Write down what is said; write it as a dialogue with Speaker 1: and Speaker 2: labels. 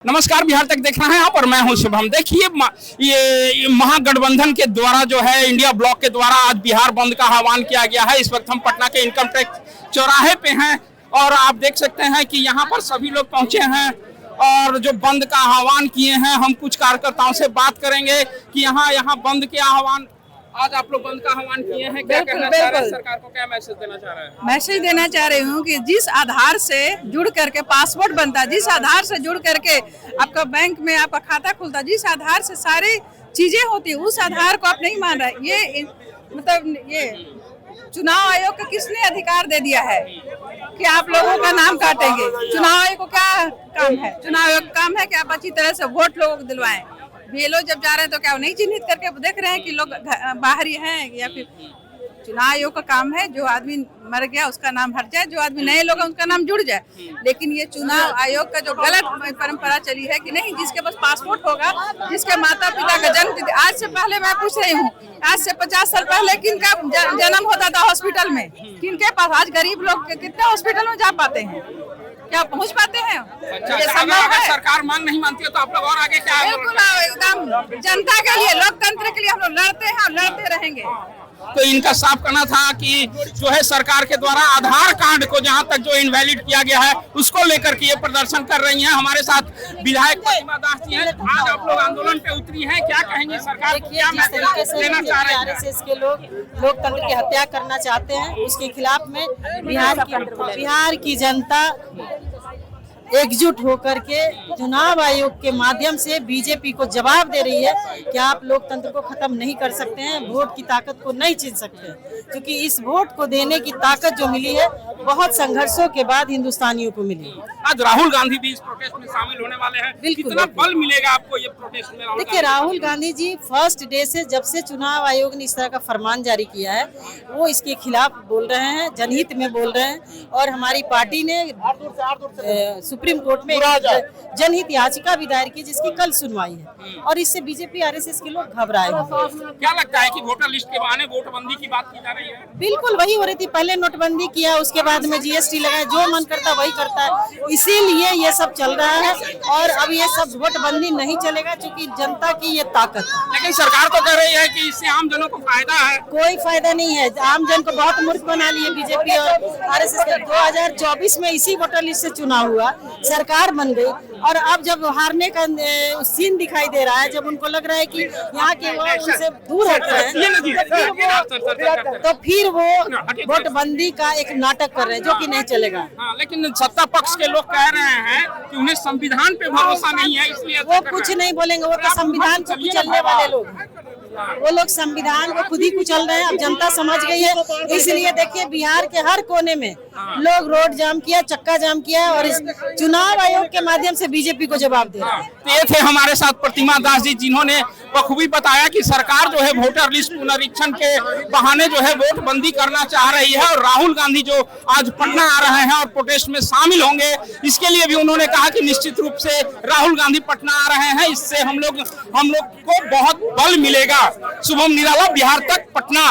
Speaker 1: नमस्कार, बिहार तक देख रहे हैं आप और मैं हूं शुभम। देखिए ये महागठबंधन के द्वारा जो है इंडिया ब्लॉक के द्वारा आज बिहार बंद का आह्वान किया गया है। इस वक्त हम पटना के इनकम टैक्स चौराहे पे हैं और आप देख सकते हैं कि यहाँ पर सभी लोग पहुंचे हैं और जो बंद का आह्वान किए हैं। हम कुछ कार्यकर्ताओं से बात करेंगे कि यहाँ बंद के आह्वान, आज आप लोग बंद का आह्वान किए हैं, क्या कहना चाह रहे हैं, सरकार को क्या मैसेज देना चाह रहे हैं?
Speaker 2: मैसेज देना चाह रही हूँ कि जिस आधार से जुड़ करके पासपोर्ट बनता है, जिस आधार से जुड़ करके आपका बैंक में आपका खाता खुलता है, जिस आधार से सारी चीजें होती है, उस आधार को आप नहीं मान रहे। ये मतलब ये चुनाव आयोग को किसने अधिकार दे दिया है कि आप लोगों का नाम काटेंगे? चुनाव आयोग को क्या काम है? चुनाव आयोग का काम है कि आप अच्छी तरह से वोट लोगों को दिलवाएं। बीएलओ जब जा रहे हैं तो क्या वो नहीं चिन्हित करके देख रहे हैं कि लोग बाहरी हैं, या फिर चुनाव आयोग का काम है जो आदमी मर गया उसका नाम हट जाए, जो आदमी नए लोग हैं उनका नाम जुड़ जाए। लेकिन ये चुनाव आयोग का जो गलत परंपरा चली है कि नहीं, जिसके पास पासपोर्ट होगा, जिसके माता पिता का जन्म, आज से पहले मैं पूछ रही हूँ, आज से 50 साल पहले किनका जन्म होता था हॉस्पिटल में, किनके पास? आज गरीब लोग कितने हॉस्पिटल में जा पाते हैं, क्या पहुंच पाते हैं?
Speaker 1: अच्छा, अगर सरकार मांग नहीं मानती है तो आप लोग और आगे क्या?
Speaker 2: बिल्कुल एकदम जनता के लिए, लोकतंत्र के लिए हम लोग लड़ते हैं और लड़ते रहेंगे।
Speaker 1: तो इनका साफ कहना था कि जो है सरकार के द्वारा आधार कार्ड को जहां तक जो इनवैलिड किया गया है उसको लेकर के ये प्रदर्शन कर रही हैं। हमारे साथ विधायक प्रतिमा दास जी हैं। आज आप लोग आंदोलन पे उतरी हैं, क्या कहेंगे सरकार को, क्या मैसेज देना चाह रहे हैं?
Speaker 3: आरएसएस के लोग लोकतंत्र की हत्या करना चाहते हैं, उसके खिलाफ में बिहार की जनता एकजुट होकर के चुनाव आयोग के माध्यम से बीजेपी को जवाब दे रही है कि आप लोकतंत्र को खत्म नहीं कर सकते हैं, वोट की ताकत को नहीं छीन सकते, क्योंकि इस वोट को देने की ताकत जो मिली है बहुत संघर्षों के बाद हिंदुस्तानियों को मिली है।
Speaker 1: आज राहुल गांधी भी इस प्रोटेस्ट में शामिल होने वाले हैं, कितना बल मिलेगा आपको ये प्रोटेस्ट में?
Speaker 3: देखिए, राहुल गांधी जी फर्स्ट डे से, जब से चुनाव आयोग ने इस तरह का फरमान जारी किया है, वो इसके खिलाफ बोल रहे हैं, जनहित में बोल रहे हैं। और हमारी पार्टी ने सुप्रीम कोर्ट में जनहित याचिका भी दायर की जिसकी कल सुनवाई है, और इससे बीजेपी आरएसएस के लोग घबराए हैं।
Speaker 1: क्या लगता है कि वोटर लिस्ट के बहाने वोटबंदी की बात की जा रही है?
Speaker 3: बिल्कुल वही हो रही थी, पहले नोटबंदी किया, उसके बाद में जीएसटी लगाया, जो मन करता वही करता है, इसीलिए ये सब चल रहा है। और अब ये सब वोटबंदी नहीं चलेगा क्योंकि जनता की ये ताकत है।
Speaker 1: लेकिन सरकार तो कह रही है कि इससे आम जनों को फायदा है।
Speaker 3: कोई फायदा नहीं है, आम जन को बहुत मूर्ख बना लिए बीजेपी और आरएसएस के। 2024 में इसी वोटर लिस्ट से चुनाव हुआ, सरकार बन गई, और अब जब हारने का सीन दिखाई दे रहा है, जब उनको लग रहा है कि यहाँ के वो उनसे दूर हट रहे हैं, तो फिर वो वोटबंदी का एक नाटक कर रहे हैं जो कि नहीं चलेगा।
Speaker 1: हाँ, लेकिन सत्ता पक्ष के लोग कह रहे हैं कि उन्हें संविधान पे भरोसा नहीं है, इसलिए
Speaker 3: वो कुछ नहीं बोलेंगे। वो तो संविधान को कुचलने वाले लोग हैं, वो लोग संविधान को खुद ही कुचल रहे हैं। अब जनता समझ गई है, इसलिए देखिए बिहार के हर कोने में लोग रोड जाम किया, चक्का जाम किया, और इस चुनाव आयोग के माध्यम से बीजेपी को जवाब दे रहे हैं।
Speaker 1: तो ये थे हमारे साथ प्रतिमा दास जी, जिन्होंने बखूबी बताया कि सरकार जो है वोटर लिस्ट पुनरीक्षण के बहाने जो है वोट बंदी करना चाह रही है, और राहुल गांधी जो आज पटना आ रहे हैं और प्रोटेस्ट में शामिल होंगे, इसके लिए भी उन्होंने कहा कि निश्चित रूप से राहुल गांधी पटना आ रहे हैं, इससे हम लोग को बहुत बल मिलेगा। शुभम निराला, बिहार तक, पटना।